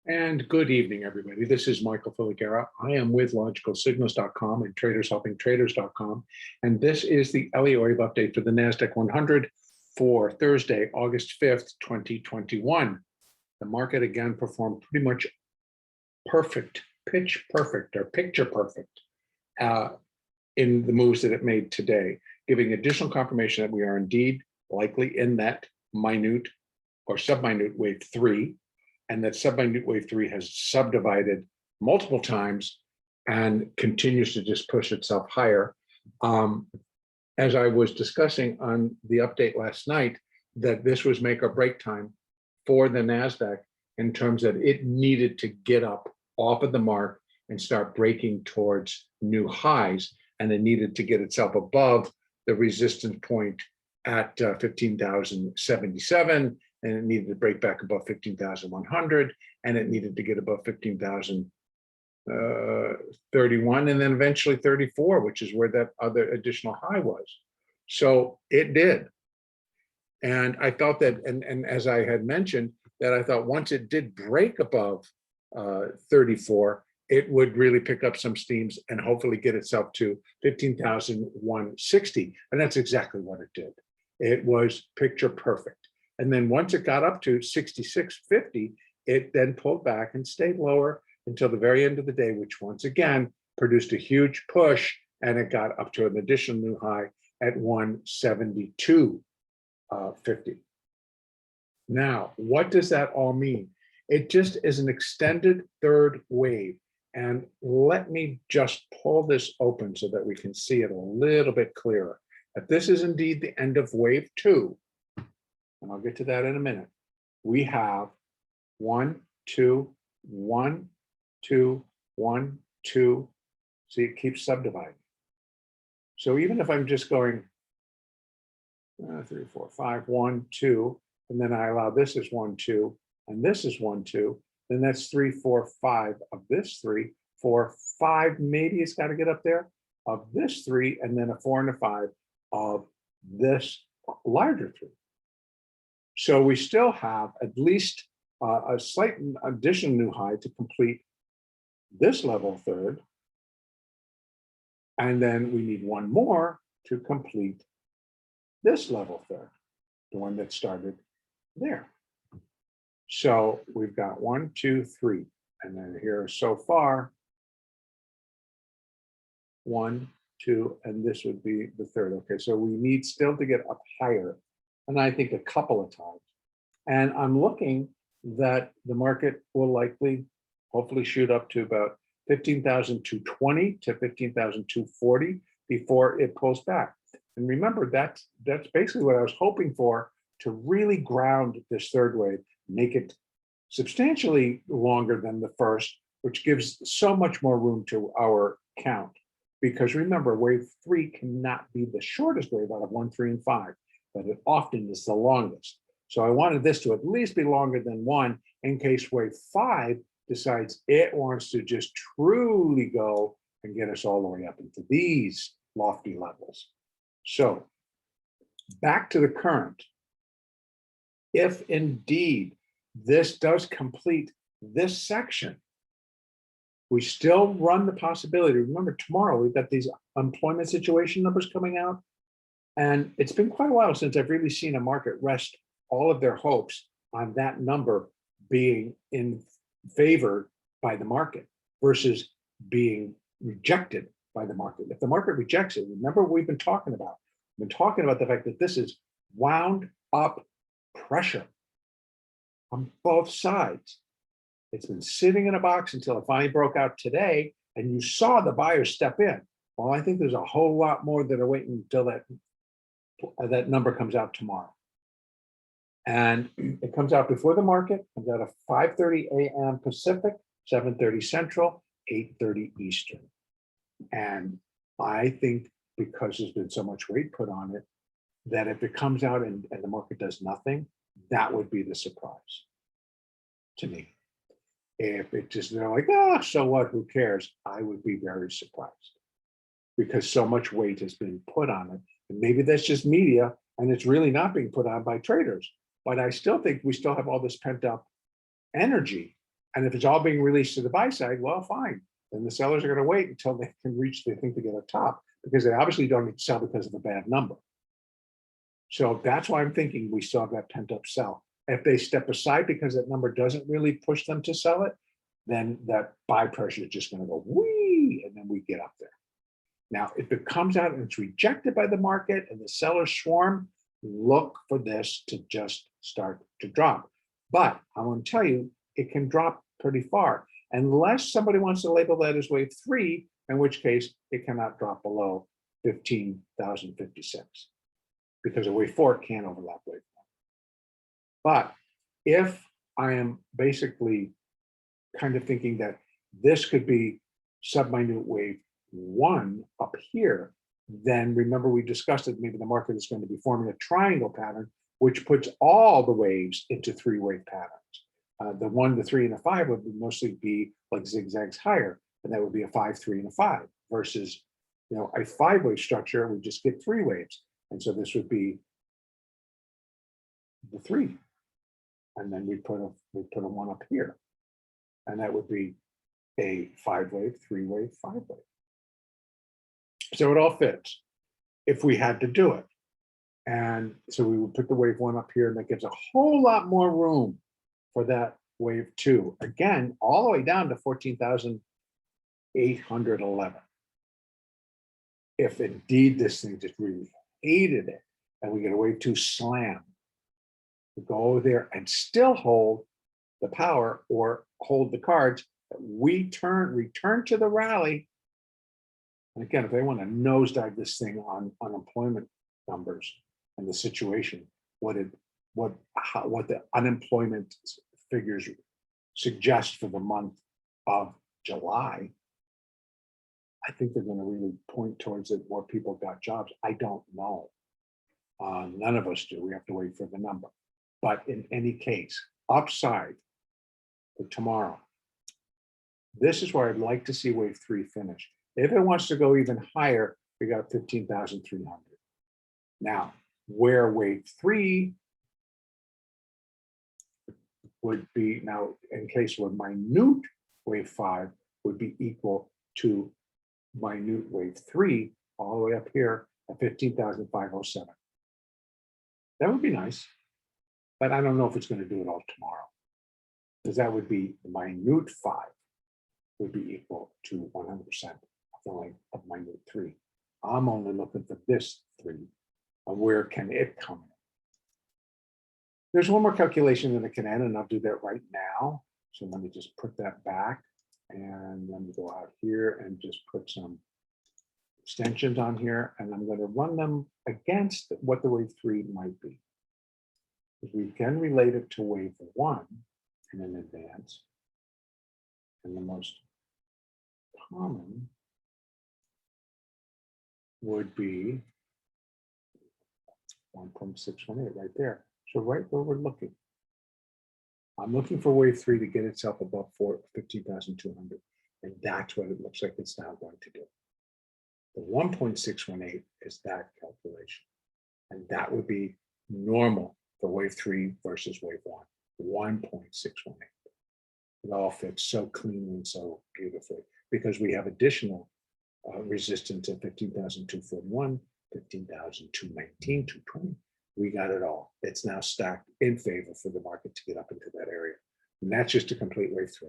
And good evening, everybody. This is Michael Filighera. I am with logicalsignals.com and tradershelpingtraders.com. And this is the Elliott update for the NASDAQ 100 for Thursday, August 5th, 2021. The market again performed pretty much perfect, pitch perfect or picture perfect in the moves that it made today, giving additional confirmation that we are indeed likely in that minute or subminute wave 3. And that subminute wave 3 has subdivided multiple times and continues to just push itself higher. As I was discussing on the update last night, that this was make or break time for the NASDAQ in terms that it needed to get up off of the mark and start breaking towards new highs. And it needed to get itself above the resistance point at 15,077. And it needed to break back above 15,100, and it needed to get above 15,031, and then eventually 34, which is where that other additional high was. So it did. And I thought that, and as I had mentioned, that I thought once it did break above 34, it would really pick up some steams and hopefully get itself to 15,160. And that's exactly what it did. It was picture perfect. And then once it got up to 66.50, it then pulled back and stayed lower until the very end of the day, which once again produced a huge push, and it got up to an additional new high at 172.50. Now, what does that all mean? It just is an extended third wave. And let me just pull this open so that we can see it a little bit clearer. That this is indeed the end of wave 2. And I'll get to that in a minute. We have 1, 2, 1, 2, 1, 2. See, it keeps subdividing. So even if I'm just going 3, 4, 5, 1, 2, and then I allow this is 1, 2, and this is 1, 2, then that's 3, 4, 5 of this 3, 4, 5. Maybe it's got to get up there of this 3, and then a 4 and a 5 of this larger 3. So we still have at least a slight additional new high to complete this level third. And then we need one more to complete this level third, the one that started there. So we've got 1, 2, 3. And then here so far, 1, 2, and this would be the third. Okay, so we need still to get up higher. And I think a couple of times. And I'm looking that the market will likely, hopefully shoot up to about 15,220 to 15,240 before it pulls back. And remember, that's basically what I was hoping for, to really ground this third wave, make it substantially longer than the first, which gives so much more room to our count. Because remember, wave 3 cannot be the shortest wave out of 1, 3, and 5. But it often is the longest. So I wanted this to at least be longer than 1 in case wave 5 decides it wants to just truly go and get us all the way up into these lofty levels. So back to the current. If indeed this does complete this section, we still run the possibility. Remember, tomorrow we've got these employment situation numbers coming out. And it's been quite a while since I've really seen a market rest all of their hopes on that number being in favor by the market versus being rejected by the market. If the market rejects it, remember what we've been talking about. We've been talking about the fact that this is wound up pressure on both sides. It's been sitting in a box until it finally broke out today, and you saw the buyers step in. Well, I think there's a whole lot more that are waiting until that number comes out tomorrow. And it comes out before the market, comes out at 5:30 a.m. Pacific, 7:30 Central, 8:30 Eastern. And I think because there's been so much weight put on it, that if it comes out and the market does nothing, that would be the surprise to me. If it just, they're like, oh, so what, who cares? I would be very surprised because so much weight has been put on it. And maybe that's just media and it's really not being put on by traders. But I still think we still have all this pent up energy And if it's all being released to the buy side, well, fine. Then the sellers are going to wait until they can reach, they think, to get a top, because they obviously don't need to sell because of a bad number. So that's why I'm thinking we still have that pent up sell. If they step aside because that number doesn't really push them to sell it, then that buy pressure is just going to go whee, and then we get up there. Now, if it comes out and it's rejected by the market and the sellers swarm, look for this to just start to drop. But I want to tell you, it can drop pretty far, unless somebody wants to label that as wave 3, in which case it cannot drop below 15,056, because a wave 4 can't overlap wave 1. But if I am basically kind of thinking that this could be subminute wave 1 up here, then remember we discussed it, maybe the market is going to be forming a triangle pattern, which puts all the waves into 3-wave patterns. The 1, the 3, and the 5 would mostly be like zigzags higher, and that would be a 5, 3, and a 5, versus a 5-wave structure, we just get 3 waves. And so this would be the 3. And then we put a 1 up here. And that would be a 5-wave, 3-wave, 5-wave. So it all fits if we had to do it. And so we would put the wave 1 up here, and that gives a whole lot more room for that wave 2. Again, all the way down to 14,811. If indeed this thing just really hated it, and we get a wave 2 slam, we go over there and still hold the power or hold the cards, we return to the rally. And again, if they want to nosedive this thing on unemployment numbers and the situation, what the unemployment figures suggest for the month of July, I think they're going to really point towards it. More people got jobs. I don't know. None of us do. We have to wait for the number. But in any case, upside for tomorrow, this is where I'd like to see wave 3 finish. If it wants to go even higher, we got 15,300. Now, where wave 3 would be, now in case of minute wave 5 would be equal to minute wave 3 all the way up here at 15,507. That would be nice, but I don't know if it's going to do it all tomorrow, because that would be minute 5 would be equal to 100% of the length of minute 3. I'm only looking for this 3, and where can it come in? There's one more calculation that it can end, and I'll do that right now. So let me just put that back, and let me go out here and just put some extensions on here, and I'm going to run them against what the wave 3 might be. Because we can relate it to wave 1 in an advance, and the most common would be 1.618 right there. So right where we're looking, I'm looking for wave 3 to get itself above 15,200, and that's what it looks like it's now going to do. The 1.618 is that calculation, and that would be normal for wave 3 versus wave 1, 1.618. It all fits so cleanly and so beautifully, because we have additional resistance at 15,241, 15,219, 220. We got it all. It's now stacked in favor for the market to get up into that area. And that's just a complete wave 3.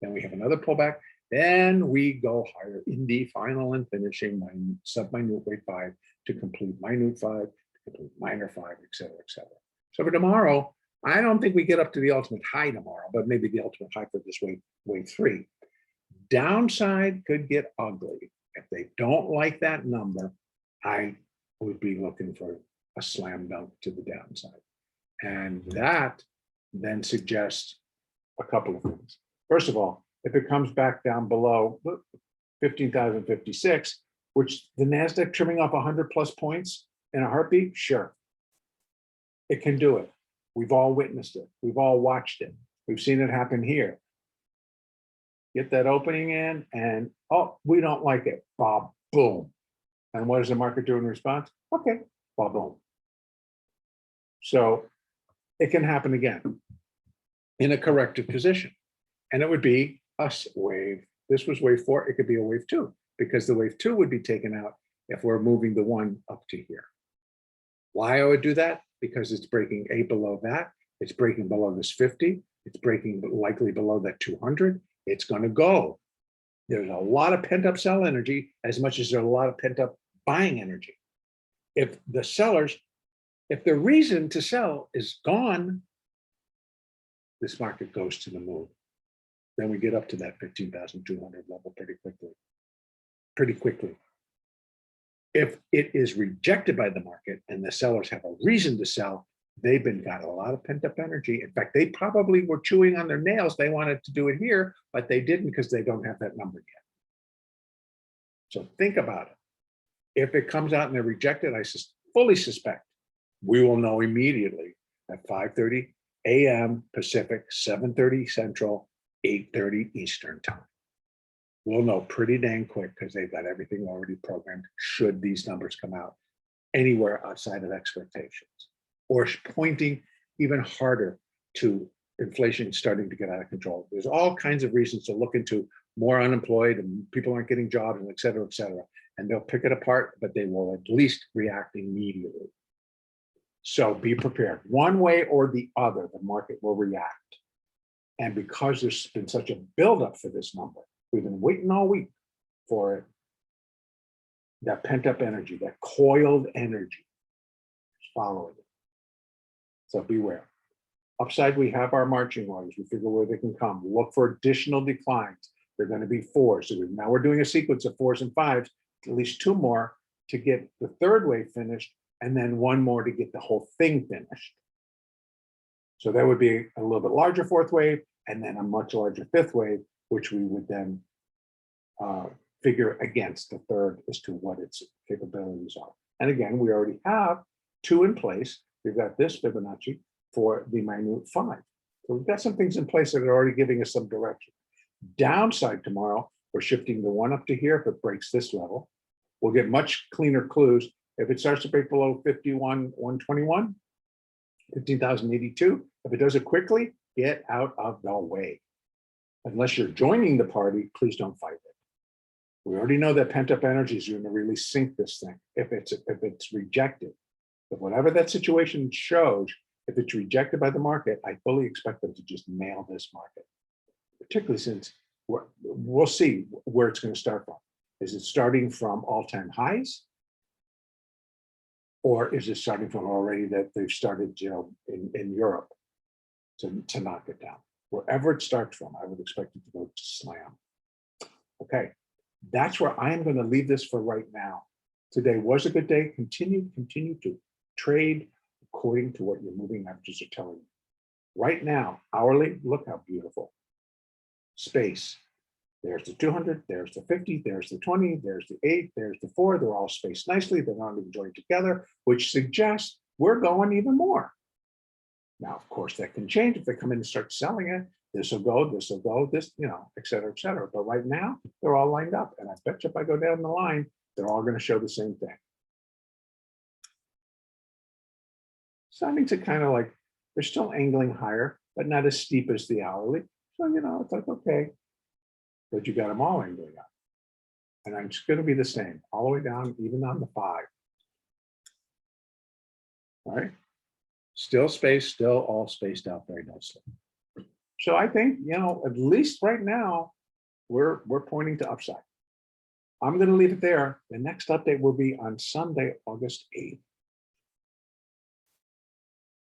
Then we have another pullback. Then we go higher in the final and finishing subminute wave 5 to complete minute 5, to complete minor 5, et cetera, et cetera. So for tomorrow, I don't think we get up to the ultimate high tomorrow, but maybe the ultimate high for this wave 3. Downside could get ugly. If they don't like that number, I would be looking for a slam dunk to the downside. And that then suggests a couple of things. First of all, if it comes back down below 15,056, which the NASDAQ trimming up 100 plus points in a heartbeat, sure. It can do it. We've all witnessed it. We've all watched it. We've seen it happen here. Get that opening in and, oh, we don't like it. Bob, boom. And what does the market do in response? Okay, bob, boom. So it can happen again in a corrective position. And it would be a wave. This was wave 4. It could be a wave 2 because the wave 2 would be taken out if we're moving the 1 up to here. Why I would do that? Because it's breaking A below that. It's breaking below this 50. It's breaking likely below that 200. It's going to go. There's a lot of pent-up sell energy as much as there's a lot of pent-up buying energy. If the sellers, if the reason to sell is gone, this market goes to the moon. Then we get up to that 15,200 level pretty quickly. If it is rejected by the market and the sellers have a reason to sell, they've got a lot of pent-up energy. In fact, they probably were chewing on their nails. They wanted to do it here, but they didn't because they don't have that number yet. So think about it. If it comes out and they're rejected, I fully suspect we will know immediately at 5:30 a.m. Pacific, 7:30 Central, 8:30 Eastern time. We'll know pretty dang quick because they've got everything already programmed should these numbers come out anywhere outside of expectations or pointing even harder to inflation starting to get out of control. There's all kinds of reasons to look into more unemployed and people aren't getting jobs and et cetera, and they'll pick it apart, but they will at least react immediately. So be prepared. One way or the other, the market will react. And because there's been such a buildup for this number, we've been waiting all week for it. That pent-up energy, that coiled energy is following it. So beware. Upside, we have our marching orders. We figure where they can come. Look for additional declines. They're going to be 4. So now we're doing a sequence of 4s and 5s, at least 2 more to get the third wave finished, and then 1 more to get the whole thing finished. So that would be a little bit larger 4th wave, and then a much larger 5th wave, which we would then figure against the 3rd as to what its capabilities are. And again, we already have 2 in place. We've got this Fibonacci for the minute 5. So we've got some things in place that are already giving us some direction. Downside tomorrow, we're shifting the 1 up to here. If it breaks this level, we'll get much cleaner clues. If it starts to break below 51,121, 15,082, if it does it quickly, get out of the way. Unless you're joining the party, please don't fight it. We already know that pent-up energy is going to really sink this thing if it's rejected. But whatever that situation shows, if it's rejected by the market, I fully expect them to just nail this market, particularly since we'll see where it's going to start from. Is it starting from all-time highs? Or is it starting from already that they've started, in Europe to knock it down? Wherever it starts from, I would expect it to go to slam. Okay, that's where I am going to leave this for right now. Today was a good day. Continue to trade according to what your moving averages are telling you. Right now, hourly, look how beautiful. Space. There's the 200, there's the 50, there's the 20, there's the 8, there's the 4. They're all spaced nicely. They're not even joined together, which suggests we're going even more. Now, of course, that can change if they come in and start selling it. This will go, this, et cetera, et cetera. But right now, they're all lined up. And I bet you if I go down the line, they're all going to show the same thing. Starting to kind of like, they're still angling higher, but not as steep as the hourly. So, it's like, okay. But you got them all angling up. And I'm just going to be the same, all the way down, even on the 5. All right. Still spaced, still all spaced out very nicely. So I think, at least right now, we're pointing to upside. I'm going to leave it there. The next update will be on Sunday, August 8th.